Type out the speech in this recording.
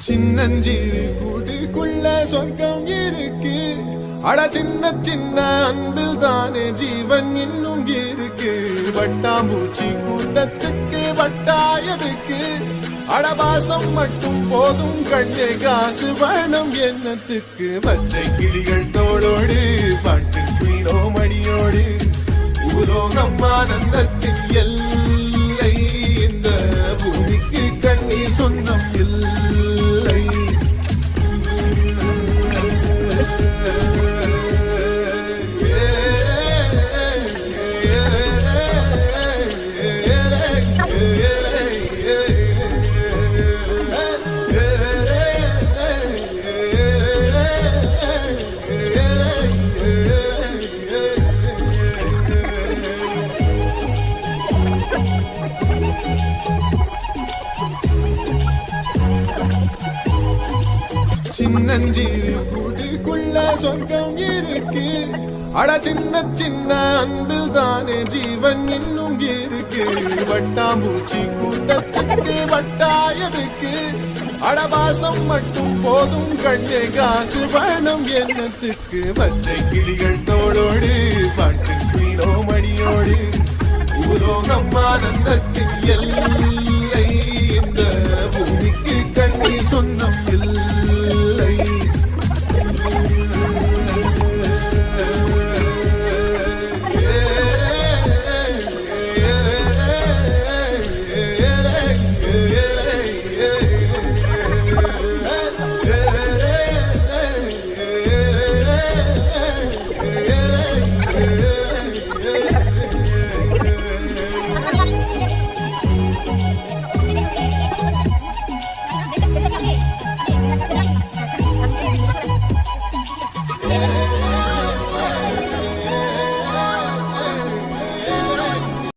சின்னஞ்சிறு கூட்டுக்குள்ள சொர்க்கம் இருக்கு. அட சின்ன சின்ன அன்பில் தானே ஜீவன் இன்னும் இருக்கு. வட்டாம்பூச்சி கூட்டத்துக்கு வட்டாயதுக்கு அடபாசம் மட்டும் போதும் கண்ணே, காசு வேணும் எண்ணத்துக்கு. பச்சை கிளிகள் தோளோடு பாட்டு குயிலோ மணியோடு பூலோகம் ஆனந்தத்தின் எல்லை. இந்த பூமிக்கு கண்ணீர் சொந்தம் இல்லை. சின்னஞ்சிறு கூட்டுக்குள்ள சொர்க்கம் இருக்கு. அட சின்ன சின்ன அன்பில் தானே ஜீவன் இன்னும் இருக்கு. வட்டாம்பூச்சி கூட்டத்துக்கு வட்டாயதுக்கு அடபாசம் மட்டும் போதும் கண்ணே, காசு வேணும் எண்ணத்துக்கு. பச்சை கிளிகள் தோளோடு பாட்டு குயிலோ மணியோடு பூலோகம் ஆனந்தத்தின் எல்லை. இந்த பூமிக்கு கண்ணீர் சொந்தம்